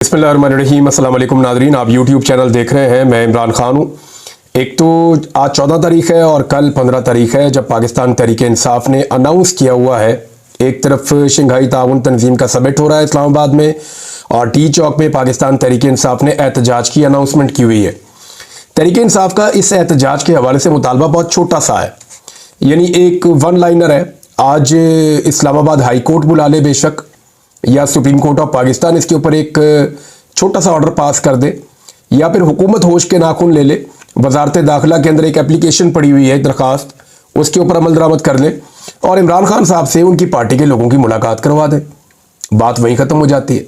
बिस्मिल्लाहिर्रहमानिर्रहीम। अस्सलाम वालेकुम नाज़रीन, आप यूट्यूब चैनल देख रहे हैं। मैं इमरान खान हूँ। एक तो आज 14 तारीख है और कल 15 तारीख है जब पाकिस्तान तहरीक इंसाफ ने अनाउंस किया हुआ है। एक तरफ शंघाई ताउन तंजीम का समिट हो रहा है इस्लामाबाद में और टी चौक में पाकिस्तान तहरीक इंसाफ ने एहतजाज की अनाउंसमेंट की हुई है। तहरीक इंसाफ का इस एहतजाज के हवाले से मुतालबा बहुत छोटा सा है, यानी एक वन लाइनर है। आज इस्लामाबाद हाई कोर्ट बुला ले बेशक, या सुप्रीम कोर्ट ऑफ पाकिस्तान इसके ऊपर एक छोटा सा ऑर्डर पास कर दे, या फिर हुकूमत होश के नाखून ले ले। वजारत दाखिला के अंदर एक एप्लीकेशन पड़ी हुई है, दरखास्त, उसके ऊपर अमल दरामद कर ले और इमरान खान साहब से उनकी पार्टी के लोगों की मुलाकात करवा दे। बात वहीं ख़त्म हो जाती है।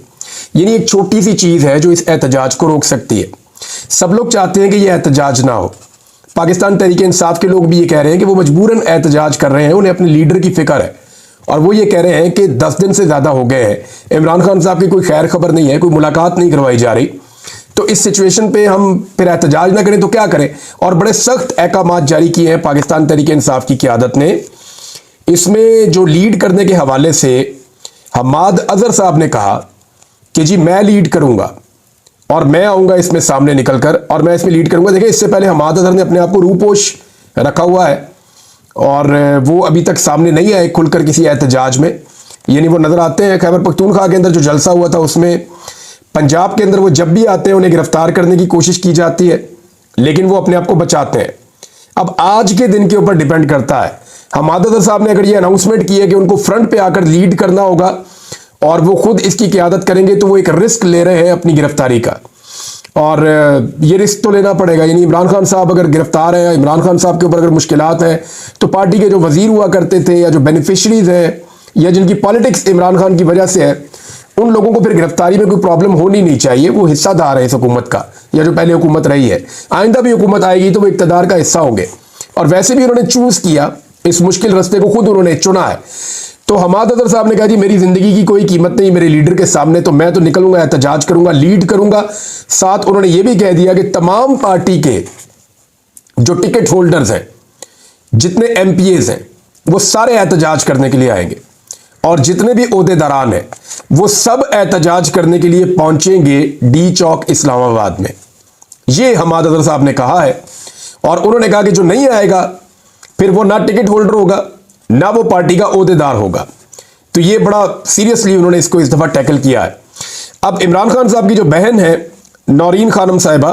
यानी एक छोटी सी चीज़ है जो इस एहतजाज को रोक सकती है। सब लोग चाहते हैं कि यह एहतजाज ना हो। पाकिस्तान तहरीक इंसाफ के लोग भी ये कह रहे हैं कि वो मजबूरन एहतजाज कर रहे हैं, उन्हें अपने लीडर की फिक्र है और वो ये कह रहे हैं कि 10 दिन से ज़्यादा हो गए हैं, इमरान खान साहब की कोई खैर खबर नहीं है, कोई मुलाकात नहीं करवाई जा रही। तो इस सिचुएशन पे हम फिर एहतजाज ना करें तो क्या करें। और बड़े सख्त अहकामात जारी किए हैं पाकिस्तान तहरीक इंसाफ की क़यादत ने। इसमें जो लीड करने के हवाले से हमाद अजहर साहब ने कहा कि जी मैं लीड करूँगा और मैं आऊँगा इसमें सामने निकल कर और मैं इसमें लीड करूँगा। देखिए, इससे पहले हमाद अजहर ने अपने आप को रूपोश रखा हुआ है और वो अभी तक सामने नहीं आए खुलकर किसी एहतजाज में। यानी वो नज़र आते हैं खैबर पख्तूनख्वा के अंदर जो जलसा हुआ था उसमें, पंजाब के अंदर वो जब भी आते हैं उन्हें गिरफ्तार करने की कोशिश की जाती है, लेकिन वो अपने आप को बचाते हैं। अब आज के दिन के ऊपर डिपेंड करता है। हमाद अजहर साहब ने अगर ये अनाउंसमेंट की है कि उनको फ्रंट पे आकर लीड करना होगा और वो खुद इसकी क़यादत करेंगे, तो वो एक रिस्क ले रहे हैं अपनी गिरफ्तारी का और ये रिस्क तो लेना पड़ेगा। यानी इमरान खान साहब अगर गिरफ्तार हैं, इमरान खान साहब के ऊपर अगर मुश्किलात हैं, तो पार्टी के जो वजीर हुआ करते थे या जो बेनिफिशरीज हैं या जिनकी पॉलिटिक्स इमरान खान की वजह से है, उन लोगों को फिर गिरफ्तारी में कोई प्रॉब्लम होनी नहीं चाहिए। वो हिस्सादार है इस हुकूमत का, या जो पहले हुकूमत रही है। आइंदा भी हुकूमत आएगी तो वो इक़्तिदार का हिस्सा होंगे और वैसे भी उन्होंने चूज़ किया, इस मुश्किल रास्ते को खुद उन्होंने चुना है। तो हमाद अजहर साहब ने कहा जी मेरी ज़िंदगी की कोई कीमत नहीं मेरे लीडर के सामने, तो मैं तो निकलूंगा, एहतजाज करूंगा, लीड करूंगा। साथ उन्होंने ये भी कह दिया कि तमाम पार्टी के जो टिकट होल्डर्स हैं, जितने एमपीएज हैं, वो सारे एहतजाज करने के लिए आएंगे और जितने भी ओहदेदारान हैं वो सब एहतजाज करने के लिए पहुंचेंगे डी चौक इस्लामाबाद में। ये हमाद अजहर साहब ने कहा है और उन्होंने कहा कि जो नहीं आएगा फिर वो ना टिकट होल्डर होगा ना वो पार्टी का ओहदेदार होगा। तो ये बड़ा सीरियसली उन्होंने इसको इस दफ़ा टैकल किया है। अब इमरान खान साहब की जो बहन है नौरीन खानम साहिबा,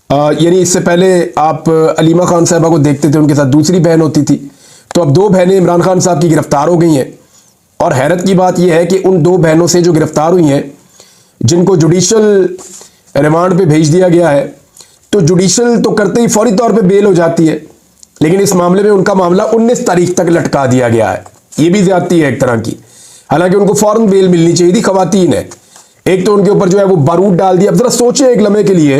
यानी इससे पहले आप अलीमा खान साहिबा को देखते थे, उनके साथ दूसरी बहन होती थी। तो अब 2 बहनें इमरान खान साहब की गिरफ्तार हो गई हैं और हैरत की बात यह है कि उन 2 बहनों से जो गिरफ्तार हुई हैं, जिनको जुडिशल रिमांड पे भेज दिया गया है, तो जुडिशल तो करते ही फौरी तौर पे बेल हो जाती है, लेकिन इस मामले में उनका मामला 19 तारीख तक लटका दिया गया है। ये भी ज्यादती है एक तरह की, हालांकि उनको फौरन बेल मिलनी चाहिए थी। खवातीन है, एक तो उनके ऊपर जो है वो बारूद डाल दिया। अब जरा सोचें एक लम्हे के लिए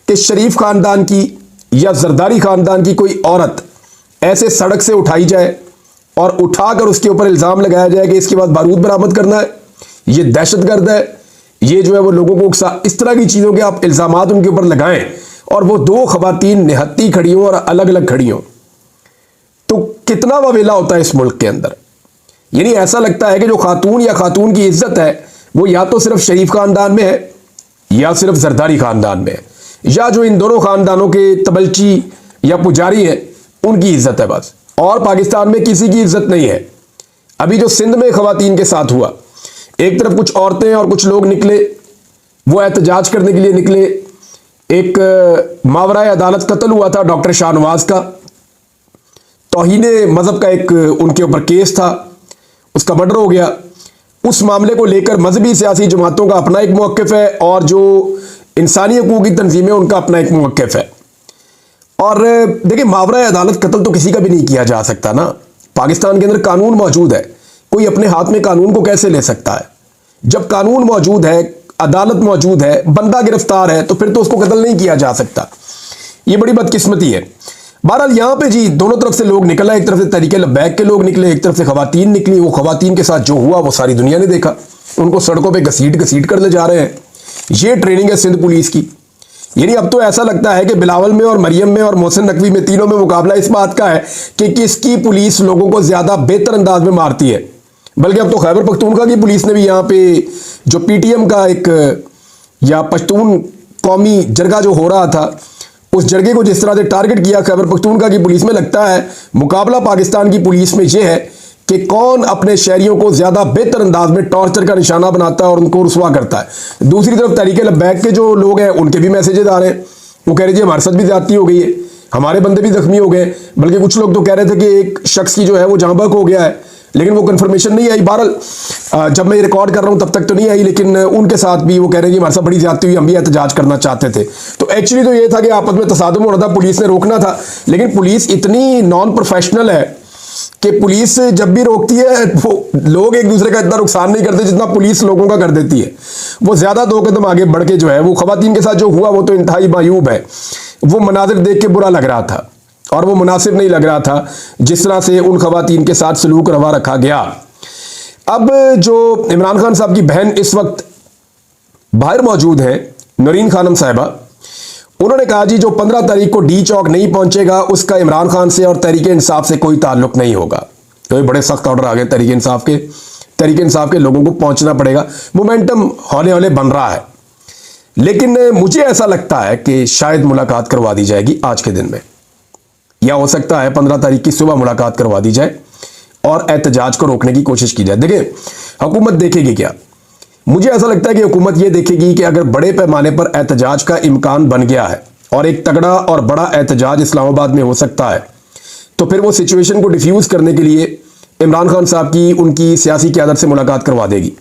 कि शरीफ खानदान की या जरदारी खानदान की कोई औरत ऐसे सड़क से उठाई जाए और उठाकर उसके ऊपर इल्ज़ाम लगाया जाए कि इसके बाद बारूद बरामद करना है, ये दहशतगर्द है, ये जो है वो लोगों को इस तरह की चीज़ों के आप इल्ज़ामात उनके ऊपर लगाएं और वो 2 खवातीन निहत्ती खड़ी हों और अलग अलग खड़ी हों, तो कितना ववेला होता है इस मुल्क के अंदर। यानी ऐसा लगता है कि जो खातून या खातून की इज्जत है वो या तो सिर्फ शरीफ खानदान में है या सिर्फ जरदारी खानदान में है, या जो इन दोनों खानदानों के तबलची या पुजारी हैं उनकी इज्जत है बस, और पाकिस्तान में किसी की इज्जत नहीं है। अभी जो सिंध में खवातीन के साथ हुआ, एक तरफ कुछ औरतें और कुछ लोग निकले, वो एहतजाज करने के लिए निकले। एक मावराए अदालत कत्ल हुआ था डॉक्टर शाहनवाज का, तौहीने मजहब का एक उनके ऊपर केस था, उसका मर्डर हो गया। उस मामले को लेकर मजहबी सियासी जमातों का अपना एक मौक़िफ़ है और जो इंसानी हकूक़ की तंजीमें उनका अपना एक मौक़िफ़ है। और देखिए, मावराए अदालत कत्ल तो किसी का भी नहीं किया जा सकता ना। पाकिस्तान के अंदर कानून मौजूद है, कोई अपने हाथ में कानून को कैसे ले सकता है। जब कानून मौजूद है, अदालत मौजूद है, बंदा गिरफ्तार है, तो फिर तो उसको कत्ल नहीं किया जा सकता। ये बड़ी बदकिस्मती है। बहरहाल यहाँ पे जी दोनों तरफ से लोग निकला, एक तरफ से तहरीक लब्बैक के लोग निकले, एक तरफ से खवातीन निकली। वो खवातीन के साथ जो हुआ वो सारी दुनिया ने देखा, उनको सड़कों पे घसीट घसीट कर ले जा रहे हैं। ये ट्रेनिंग है सिंध पुलिस की। यानी अब तो ऐसा लगता है कि बिलावल में और मरियम में और मोहसिन नकवी में, तीनों में मुकाबला इस बात का है कि किसकी पुलिस लोगों को ज्यादा बेहतर अंदाज में मारती है। बल्कि अब तो खैबर पख्तूनख्वा की पुलिस ने भी यहाँ पे जो पीटीएम का एक या पश्तून कौमी जरगा जो हो रहा था, उस जरगे को जिस तरह से टारगेट किया खैबर पख्तूनख्वा की पुलिस में, लगता है मुकाबला पाकिस्तान की पुलिस में यह है कि कौन अपने शहरियों को ज्यादा बेहतर अंदाज में टॉर्चर का निशाना बनाता है और उनको रुसवा करता है। दूसरी तरफ तहरीक लब्बैक के जो लोग हैं उनके भी मैसेजेस आ रहे हैं, वो कह रहे जी हमारे साथ भी ज्यादती हो गई है, हमारे बंदे भी जख्मी हो गए। बल्कि कुछ लोग तो कह रहे थे कि एक शख्स की जो है वो जहां बहक हो गया है, लेकिन वो कंफर्मेशन नहीं आई। बहरहाल जब मैं ये रिकॉर्ड कर रहा हूं तब तक तो नहीं आई, लेकिन उनके साथ भी वो कह रहे हैं कि हमारे साथ बड़ी ज्यादती हुई, हम भी एहतजाज करना चाहते थे। तो एक्चुअली तो ये था कि आपस में तसादुम हो रहा था, पुलिस ने रोकना था, लेकिन पुलिस इतनी नॉन प्रोफेशनल है कि पुलिस जब भी रोकती है वो लोग एक दूसरे का इतना नुकसान नहीं करते जितना पुलिस लोगों का कर देती है। वो ज्यादा 2 कदम आगे बढ़ के जो है वो खवातीन के साथ जो हुआ वो तो इंतहाई मायूब है। वो मनाजिर देख के बुरा लग रहा था और वो मुनासिब नहीं लग रहा था जिस तरह से उन खवातीन के साथ सलूक रवा रखा गया। अब जो इमरान खान साहब की बहन इस वक्त बाहर मौजूद है, नौरीन खानम साहिबा, उन्होंने कहा जी जो 15 तारीख को डी चौक नहीं पहुंचेगा उसका इमरान खान से और तहरीक इंसाफ से कोई ताल्लुक नहीं होगा। तो बड़े सख्त ऑर्डर आ गए तहरीक इंसाफ के लोगों को पहुंचना पड़ेगा। मोमेंटम हौले हौले बन रहा है, लेकिन मुझे ऐसा लगता है कि शायद मुलाकात करवा दी जाएगी आज के दिन में, या हो सकता है 15 तारीख की सुबह मुलाकात करवा दी जाए और एहतजाज को रोकने की कोशिश की जाए। देखिए हुकूमत देखेगी क्या, मुझे ऐसा लगता है कि हुकूमत यह देखेगी कि अगर बड़े पैमाने पर एहतजाज का इम्कान बन गया है और एक तगड़ा और बड़ा एहतजाज इस्लामाबाद में हो सकता है, तो फिर वो सिचुएशन को डिफ्यूज करने के लिए इमरान खान साहब की उनकी सियासी क़यादत से मुलाकात करवा देगी।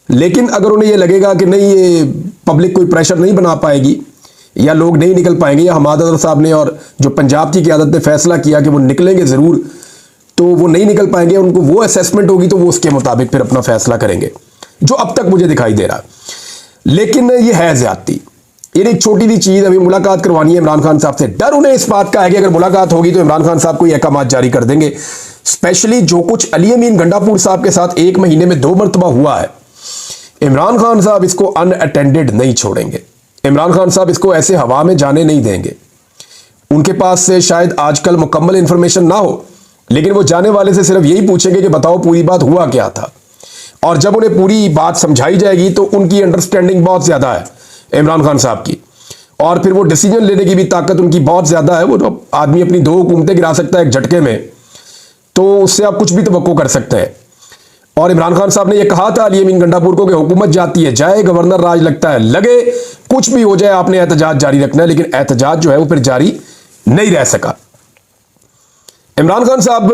लेकिन अगर उन्हें यह लगेगा कि नहीं ये पब्लिक कोई प्रेशर नहीं बना पाएगी या लोग नहीं निकल पाएंगे, या हमाद अजहर साहब ने और जो पंजाब की क़यादत ने फैसला किया कि वो निकलेंगे ज़रूर, तो वो नहीं निकल पाएंगे, उनको वो असेसमेंट होगी तो वो उसके मुताबिक फिर अपना फैसला करेंगे, जो अब तक मुझे दिखाई दे रहा। लेकिन ये है ज्यादती। ये एक छोटी सी चीज, अभी मुलाकात करवानी है इमरान खान साहब से। डर उन्हें इस बात का है कि अगर मुलाकात होगी तो इमरान खान साहब कोई अहकाम जारी कर देंगे। स्पेशली जो कुछ अली अमीन गंडापुर साहब के साथ 1 महीने में 2 मरतबा हुआ है, इमरान खान साहब इसको अनअटेंडेड नहीं छोड़ेंगे। इमरान खान साहब इसको ऐसे हवा में जाने नहीं देंगे। उनके पास से शायद आजकल मुकम्मल इंफॉर्मेशन ना हो, लेकिन वो जाने वाले से सिर्फ यही पूछेंगे कि बताओ पूरी बात हुआ क्या था। और जब उन्हें पूरी बात समझाई जाएगी तो उनकी अंडरस्टैंडिंग बहुत ज्यादा है इमरान खान साहब की, और फिर वो डिसीजन लेने की भी ताकत उनकी बहुत ज्यादा है। वो तो आदमी अपनी 2 हुकूमतें गिरा सकता है एक झटके में, तो उससे आप कुछ भी तवक्को कर सकते हैं। और इमरान खान साहब ने यह कहा था अली अमीन गंडापुर को कि हुकूमत जाती है जाए, गवर्नर राज लगता है लगे, कुछ भी हो जाए आपने एहतजाज जारी रखना है। लेकिन एहतजाज जो है वो फिर जारी नहीं रह सका। इमरान खान साहब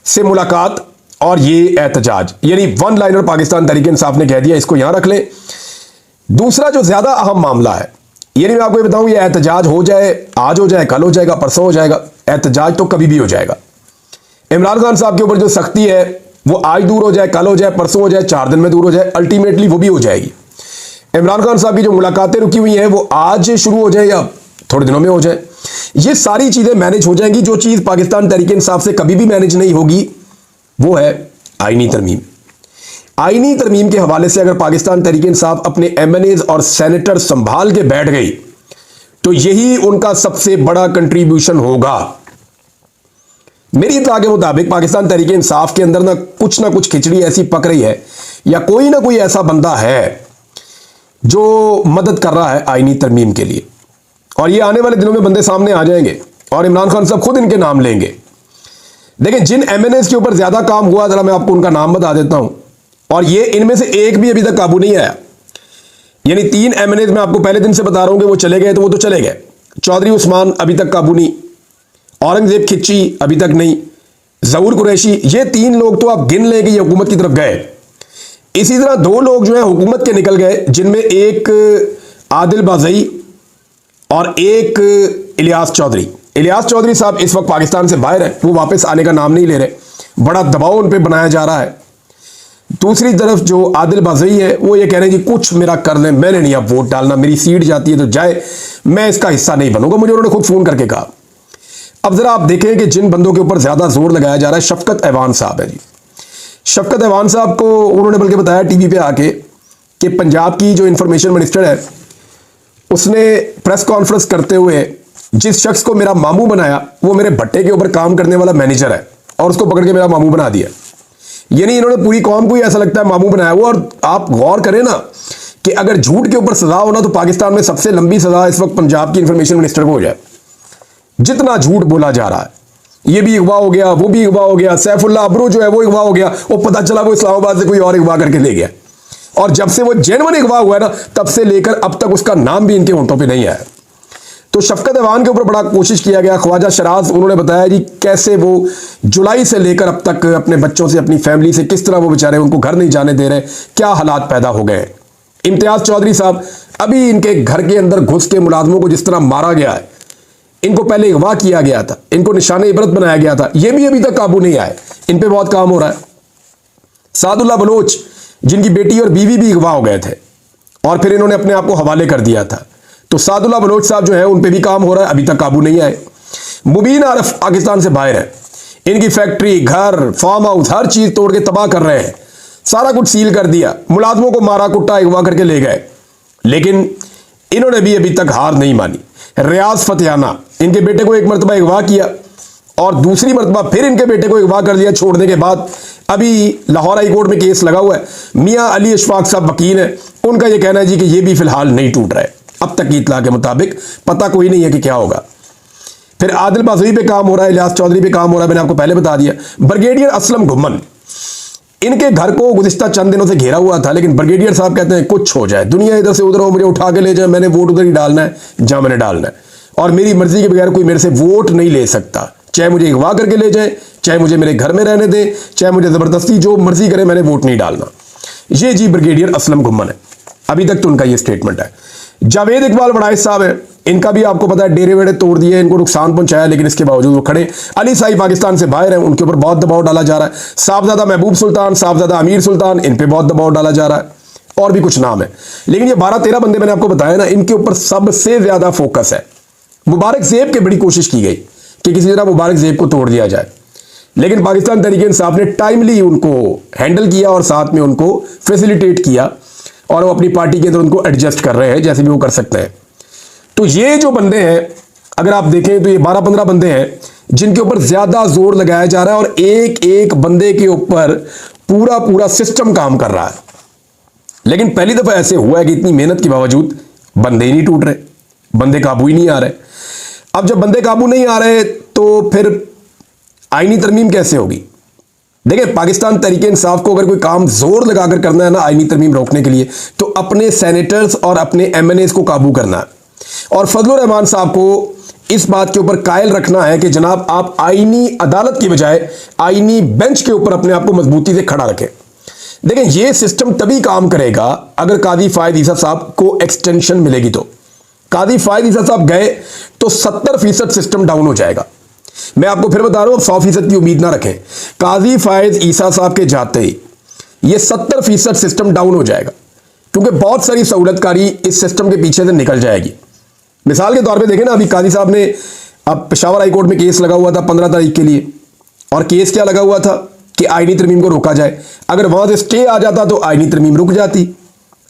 से मुलाकात और ये एहतजाज, यानी 1 लाइनर पाकिस्तान तहरीक इंसाफ ने कह दिया, इसको यहां रख ले। दूसरा जो ज्यादा अहम मामला है, यानी मैं आपको ये बताऊं, ये एहतजाज हो जाए, आज हो जाए, कल हो जाएगा, परसों हो जाएगा, एहतजाज तो कभी भी हो जाएगा। इमरान खान साहब के ऊपर जो सख्ती है वो आज दूर हो जाए, कल हो जाए, परसों हो जाए, 4 दिन में दूर हो जाए, अल्टीमेटली वो भी हो जाएगी। इमरान खान साहब की जो मुलाकातें रुकी हुई हैं वो आज शुरू हो जाए या थोड़े दिनों में हो जाए, ये सारी चीजें मैनेज हो जाएंगी। जो चीज पाकिस्तान तहरीक इंसाफ से कभी भी मैनेज नहीं होगी वो है आईनी तरमीम। आईनी तरमीम के हवाले से अगर पाकिस्तान तहरीक इंसाफ अपने एमएनएज और सेनेटर संभाल के बैठ गई तो यही उनका सबसे बड़ा कंट्रीब्यूशन होगा। मेरी इत्तला के मुताबिक पाकिस्तान तहरीक इंसाफ के अंदर ना कुछ खिचड़ी ऐसी पक रही है, या कोई ना कोई ऐसा बंदा है जो मदद कर रहा है आईनी तरमीम के लिए, और ये आने वाले दिनों में बंदे सामने आ जाएंगे और इमरान खान साहब खुद इनके नाम लेंगे। देखिए जिन एमएनएस के ऊपर ज्यादा काम हुआ, जरा मैं आपको उनका नाम बता देता हूं, और ये इनमें से एक भी अभी तक काबू नहीं आया। यानी 3 एमएनएस मैं आपको पहले दिन से बता रहा हूं कि वो चले गए, तो वो तो चले गए। चौधरी उस्मान अभी तक काबू नहीं, औरंगजेब खिच्ची अभी तक नहीं, जहूर कुरैशी, ये 3 लोग तो आप गिन लें कि ये हुकूमत की तरफ गए। इसी तरह 2 लोग जो है हुकूमत के निकल गए, जिनमें एक आदिल बाज़ई और एक इलियास चौधरी। इलियास चौधरी साहब इस वक्त पाकिस्तान से बाहर है, वो वापस आने का नाम नहीं ले रहे, बड़ा दबाव उन पर बनाया जा रहा है। दूसरी तरफ जो आदिल बाज़ई है वो ये कह रहे हैं कि कुछ मेरा कर लें, मैंने नहीं अब वोट डालना, मेरी सीट जाती है तो जाए, मैं इसका हिस्सा नहीं बनूंगा, मुझे उन्होंने खुद फोन करके कहा। अब जरा आप देखें कि जिन बंदों के ऊपर ज्यादा जोर लगाया जा रहा है, शफकत ऐवान साहब है जी। शफकत ऐवान साहब को उन्होंने बल्कि बताया टीवी पे आके कि पंजाब की जो इंफॉर्मेशन मिनिस्टर है उसने प्रेस कॉन्फ्रेंस करते हुए जिस शख्स को मेरा मामू बनाया वो मेरे भट्टे के ऊपर काम करने वाला मैनेजर है, और उसको पकड़ के मेरा मामू बना दिया। ये नहीं इन्होंने पूरी कौम को ही ऐसा लगता है मामू बनाया हुआ। और आप गौर करें ना कि अगर झूठ के ऊपर सजा होना तो पाकिस्तान में सबसे लंबी सजा इस वक्त पंजाब की इंफॉर्मेशन मिनिस्टर को हो जाए। जितना झूठ बोला जा रहा है, ये भी अगवा हो गया, वो भी अगवा हो गया, सैफुल्लाह अबरू जो है वो अगवा हो गया, वो पता चला वो इस्लामाबाद से कोई और अगवा करके ले गया। और जब से वो जेन्युइन अगवा हुआ है ना, तब से लेकर अब तक उसका नाम भी इनके होंठों पे नहीं आया। तो शफकत अवान के ऊपर बड़ा कोशिश किया गया। ख्वाजा शराज उन्होंने बताया जी कैसे वो जुलाई से लेकर अब तक अपने बच्चों से, अपनी फैमिली से किस तरह वो बेचारे उनको घर नहीं जाने दे रहे, क्या हालात पैदा हो गए। इम्तियाज चौधरी साहब, अभी इनके घर के अंदर घुस के मुलाजमों को जिस तरह मारा गया है, इनको पहले अगवा किया गया था, इनको निशाने इबरत बनाया गया था, ये भी अभी तक काबू नहीं आए। इन पे बहुत काम हो रहा है। सादुल्लाह बलोच जिनकी बेटी और बीवी भी अगवा हो गए थे और फिर इन्होंने अपने आप को हवाले कर दिया था, तो सादुल्लाह बलोच साहब जो है उन पे भी काम हो रहा है, अभी तक काबू नहीं आए। मुबीन आरफ पाकिस्तान से बाहर है, इनकी फैक्ट्री, घर, फार्म हाउस, हर चीज तोड़ के तबाह कर रहे हैं, सारा कुछ सील कर दिया, मुलाजमों को मारा कुट्टा अगवा करके ले गए, लेकिन इन्होंने भी अभी तक हार नहीं मानी। रियाज फतेहाना, इनके बेटे को एक मरतबा अगवा किया और दूसरी मरतबा फिर इनके बेटे को अगवा कर दिया छोड़ने के बाद। अभी लाहौर हाई कोर्ट में केस लगा हुआ है। मियां अली अशफाक साहब वकील हैं, उनका यह कहना है जी कि यह भी फिलहाल नहीं टूट रहा है, अब तक की इत्तला के मुताबिक, पता कोई नहीं है कि क्या होगा। फिर आदिल बाज़ोई पे काम हो रहा है, इलियास चौधरी पे काम हो रहा है, मैंने आपको पहले बता दिया। ब्रिगेडियर असलम घुम्मन, इनके घर को गुज़िश्ता चंद दिनों से घेरा हुआ था, लेकिन ब्रिगेडियर साहब कहते हैं कुछ हो जाए, दुनिया इधर से उधर हो, मुझे उठा के ले जाए, मैंने वोट उधर ही डालना है जहां मैंने डालना है, और मेरी मर्जी के बगैर कोई मेरे से वोट नहीं ले सकता, चाहे मुझे अगवा करके ले जाए, चाहे मुझे मेरे घर में रहने दे, चाहे मुझे जबरदस्ती जो मर्जी करे, मैंने वोट नहीं डालना। ये जी ब्रिगेडियर असलम घुम्मन है, अभी तक तो उनका ये स्टेटमेंट है। जावेद इकबाल वड़ाइश साहब है, इनका भी आपको पता है डेरे वेड़े तोड़ दिए, इनको नुकसान पहुंचाया, लेकिन इसके बावजूद वो खड़े। अली साई पाकिस्तान से बाहर है, उनके ऊपर बहुत दबाव डाला जा रहा है। साहबजादा महबूब सुल्तान, साहबजादा अमीर सुल्तान, इन पे बहुत दबाव डाला जा रहा है, और भी कुछ नाम है। लेकिन ये 12-13 बंदे मैंने आपको बताया ना, इनके ऊपर सबसे ज्यादा फोकस है। मुबारक ज़ेब की बड़ी कोशिश की गई कि किसी तरह मुबारक ज़ेब को तोड़ दिया जाए, लेकिन पाकिस्तान तहरीक इंसाफ ने टाइमली उनको हैंडल किया और साथ में उनको फैसिलिटेट किया, और वो अपनी पार्टी के अंदर उनको एडजस्ट कर रहे हैं जैसे भी वो कर सकते हैं। तो ये जो बंदे हैं, अगर आप देखें तो ये 12-15 बंदे हैं जिनके ऊपर ज्यादा जोर लगाया जा रहा है, और एक एक बंदे के ऊपर पूरा पूरा सिस्टम काम कर रहा है। लेकिन पहली दफा ऐसे हुआ है कि इतनी मेहनत के बावजूद बंदे ही नहीं टूट रहे, बंदे काबू ही नहीं आ रहे। अब जब बंदे काबू नहीं आ रहे तो फिर आईनी तरमीम कैसे होगी? देखिए, पाकिस्तान तहरीक इंसाफ को अगर कोई काम जोर लगाकर करना है ना आईनी तरमीम रोकने के लिए, तो अपने सेनेटर्स और अपने एमएनएस को काबू करना है, और फजलुर रहमान साहब को इस बात के ऊपर कायल रखना है कि जनाब आप आईनी अदालत की बजाय आईनी बेंच के ऊपर अपने आप को मजबूती से खड़ा रखें। देखें, यह सिस्टम तभी काम करेगा अगर कादी फायद ईसा साहब को एक्सटेंशन मिलेगी। तो कादी फायद ईसा साहब गए तो 70% सिस्टम डाउन हो जाएगा। मैं आपको फिर बता रहा हूं, 100% की उम्मीद ना रखें। काजी फायद ईसा साहब के जाते ही यह 70% सिस्टम डाउन हो जाएगा, क्योंकि बहुत सारी सहूलतकारी इस सिस्टम के पीछे से निकल जाएगी। मिसाल के तौर पे देखें ना, अभी काजी साहब ने, अब पेशावर हाई कोर्ट में केस लगा हुआ था 15 तारीख के लिए, और केस क्या लगा हुआ था कि आईनी तरमीम को रोका जाए। अगर वहां से स्टे आ जाता तो आईनी तरमीम रुक जाती,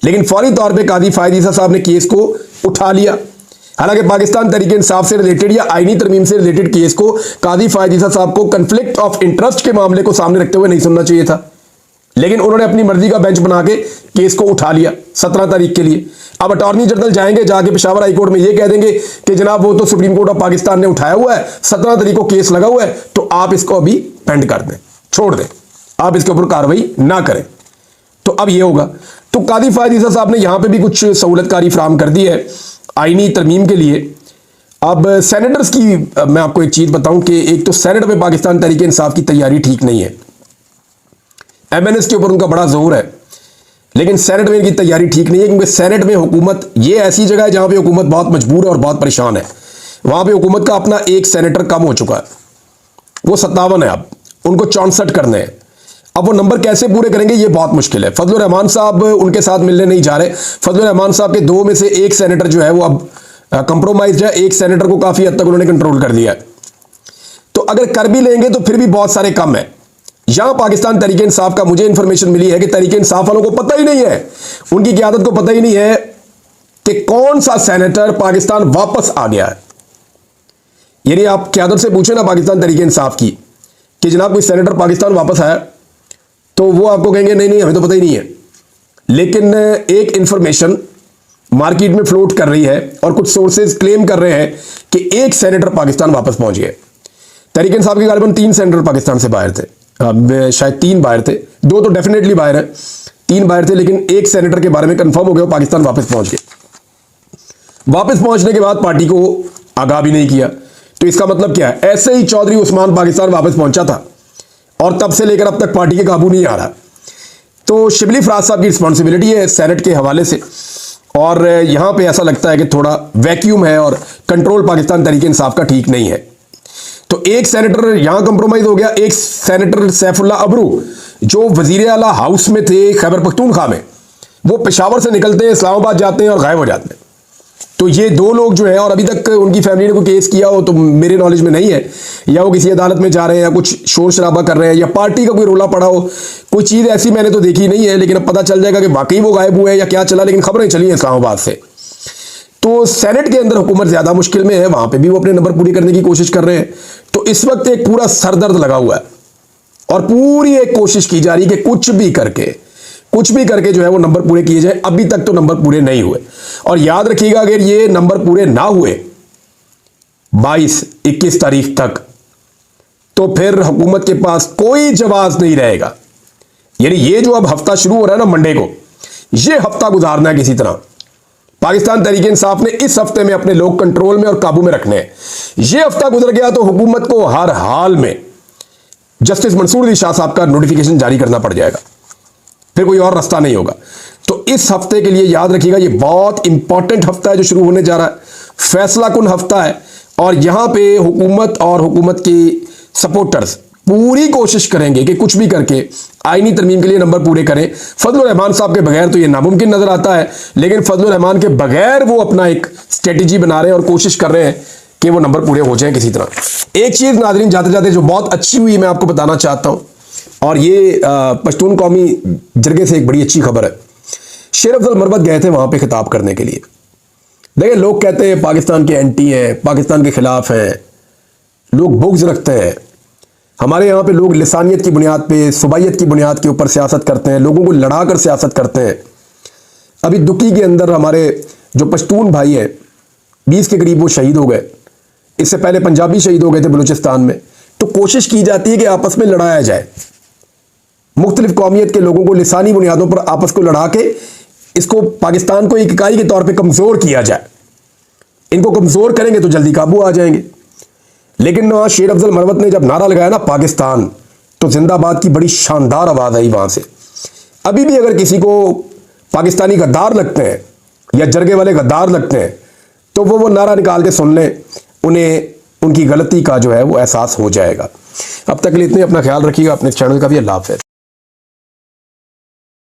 लेकिन फौरी तौर पे कादी फायद ईसा साहब ने केस को उठा लिया। हालांकि पाकिस्तान तहरीक इंसाफ से रिलेटेड या आईनी तरमीम से रिलेटेड केस को कादी फायद ईसा साहब को कन्फ्लिक्ट ऑफ इंटरेस्ट के मामले को सामने रखते हुए नहीं सुनना चाहिए था, लेकिन उन्होंने अपनी मर्जी का बेंच बना के केस को उठा लिया 17 तारीख के लिए। अब अटॉर्नी जनरल जाएंगे, जाके पेशावर हाई कोर्ट में ये कह देंगे कि जनाब वो तो सुप्रीम कोर्ट ऑफ पाकिस्तान ने उठाया हुआ है, 17 तारीख को केस लगा हुआ है, तो आप इसको अभी पेंड कर दें, छोड़ दें, आप इसके ऊपर कार्रवाई ना करें। तो अब ये होगा। तो कादी फायद ईसा साहब ने यहां पे भी कुछ सहूलतकारी फराम कर दी है आईनी तरमीम के लिए। अब सेनेटर्स की मैं आपको एक चीज बताऊं कि एक तो सेनेट में पाकिस्तान तहरीक इंसाफ की तैयारी ठीक नहीं है, एमएनएस के ऊपर उनका बड़ा जोर है, लेकिन सेनेट में इनकी तैयारी ठीक नहीं है, क्योंकि सेनेट में हुकूमत, ये ऐसी जगह है जहां पे हुकूमत बहुत मजबूर है और बहुत परेशान है। वहां पे हुकूमत का अपना एक सेनेटर कम हो चुका है, वो 57 है, अब उनको 64 करने हैं। अब वो नंबर कैसे पूरे करेंगे ये बहुत मुश्किल है। फजलुर रहमान साहब उनके साथ मिलने नहीं जा रहे। फजलुर रहमान साहब के 2 में से 1 सेनेटर जो है वो अब कंप्रोमाइज है, 1 सेनेटर को काफी हद तक उन्होंने कंट्रोल कर दिया है। तो अगर कर भी लेंगे तो फिर भी बहुत सारे कम है। यहां पाकिस्तान तहरीक इंसाफ का मुझे इंफॉर्मेशन मिली है कि तहरीक इंसाफ वालों को पता ही नहीं है, उनकी क़यादत को पता ही नहीं है कि कौन सा सेनेटर पाकिस्तान वापस आ गया है। यानी आप क़यादत से पूछे ना पाकिस्तान तहरीक इंसाफ की कि जनाब कोई सेनेटर पाकिस्तान वापस आया, तो वो आपको कहेंगे नहीं नहीं हमें तो पता ही नहीं है। लेकिन एक इंफॉर्मेशन मार्केट में फ्लोट कर रही है और कुछ सोर्सेज क्लेम कर रहे हैं कि एक सेनेटर पाकिस्तान वापस पहुंच गए। तहरीक इंसाफ के गालिबन 3 सेनेटर पाकिस्तान से बाहर थे, शायद 3 बाहर थे, 2 तो डेफिनेटली बाहर है, 3 बाहर थे, लेकिन एक सेनेटर के बारे में कंफर्म हो गया वो पाकिस्तान वापस पहुंच गए। वापस पहुंचने के बाद पार्टी को आगाह भी नहीं किया, तो इसका मतलब क्या है? ऐसे ही चौधरी उस्मान पाकिस्तान वापस पहुंचा था और तब से लेकर अब तक पार्टी के काबू नहीं आ रहा। तो शिबली फराज साहब की रिस्पॉन्सिबिलिटी है सेनेट के हवाले से, और यहां पे ऐसा लगता है कि थोड़ा वैक्यूम है और कंट्रोल पाकिस्तान तहरीक इंसाफ का ठीक नहीं है। तो एक सेनेटर यहां कंप्रोमाइज हो गया। एक सेनेटर सैफुल्ला अबरू जो वजीर आला हाउस में थे खैबर पख्तूनख्वा में, वो पेशावर से निकलते हैं, इस्लामाबाद जाते हैं और गायब हो जाते हैं। तो ये 2 लोग जो है, और अभी तक उनकी फैमिली ने कोई केस किया हो तो मेरे नॉलेज में नहीं है, या वो किसी अदालत में जा रहे हैं या कुछ शोर शराबा कर रहे हैं या पार्टी का कोई रोला पड़ा हो, कोई चीज़ ऐसी मैंने तो देखी नहीं है। लेकिन अब पता चल जाएगा कि वाकई वो गायब हुए हैं या क्या चला, लेकिन खबरें चली हैं इस्लामाबाद से। तो सेनेट के अंदर हुकूमत ज़्यादा मुश्किल में है, वहां पर भी वो अपने नंबर पूरी करने की कोशिश कर रहे हैं। तो इस वक्त एक पूरा सरदर्द लगा हुआ है और पूरी एक कोशिश की जा रही है कि कुछ भी करके जो है वो नंबर पूरे किए जाए। अभी तक तो नंबर पूरे नहीं हुए, और याद रखिएगा अगर ये नंबर पूरे ना हुए 22-21 तारीख तक, तो फिर हुकूमत के पास कोई जवाब नहीं रहेगा। यानी ये जो अब हफ्ता शुरू हो रहा है ना मंडे को, ये हफ्ता गुजारना है किसी तरह। पाकिस्तान तहरीक इंसाफ ने इस हफ्ते में अपने लोग कंट्रोल में और काबू में रखने हैं। ये हफ्ता गुजर गया तो हुकूमत को हर हाल में जस्टिस मंसूर अली शाह साहब का नोटिफिकेशन जारी करना पड़ जाएगा, फिर कोई और रास्ता नहीं होगा। तो इस हफ्ते के लिए याद रखिएगा ये बहुत इंपॉर्टेंट हफ्ता है जो शुरू होने जा रहा है, फैसला कुन हफ्ता है। और यहां पे हुकूमत और हुकूमत की सपोर्टर्स पूरी कोशिश करेंगे कि कुछ भी करके आईनी तरमीम के लिए नंबर पूरे करें। फजलुर रहमान साहब के बगैर तो ये नामुमकिन नजर आता है, लेकिन फजलुर रहमान के बगैर वो अपना एक स्ट्रेटेजी बना रहे हैं और कोशिश कर रहे हैं कि वो नंबर पूरे हो जाए किसी तरह। एक चीज नाजरीन जाते जाते जो बहुत अच्छी हुई मैं आपको बताना चाहता हूं, और ये पश्तून कौमी जरगे से एक बड़ी अच्छी खबर है। शेर अफजल मरवत गए थे वहां पे खिताब करने के लिए। देखिए लोग कहते हैं पाकिस्तान के एंटी हैं, पाकिस्तान के खिलाफ हैं, लोग बुग़्ज़ रखते हैं। हमारे यहाँ पे लोग लिसानियत की बुनियाद पे, सुबाइयत की बुनियाद के ऊपर सियासत करते हैं, लोगों को लड़ा कर सियासत करते हैं। अभी दुकी के अंदर हमारे जो पश्तून भाई हैं 20 के करीब वो शहीद हो गए, इससे पहले पंजाबी शहीद हो गए थे बलूचिस्तान में। तो कोशिश की जाती है कि आपस में लड़ाया जाए, मुख्तलिफ कौमियत के लोगों को लिसानी बुनियादों पर आपस को लड़ा के इसको पाकिस्तान को एक इकाई के तौर पे कमज़ोर किया जाए। इनको कमज़ोर करेंगे तो जल्दी काबू आ जाएंगे। लेकिन शेर अफजल मरवत ने जब नारा लगाया ना पाकिस्तान, तो जिंदाबाद की बड़ी शानदार आवाज़ आई वहाँ से। अभी भी अगर किसी को पाकिस्तानी गद्दार लगते हैं या जरगे वाले गद्दार लगते हैं तो वो नारा निकाल के सुन लें, उन्हें उनकी गलती का जो है वो एहसास हो जाएगा। अब तक के लिए इतने, अपना ख्याल रखिएगा, अपने चैनल का भी। अल्लाह हाफ़िज़।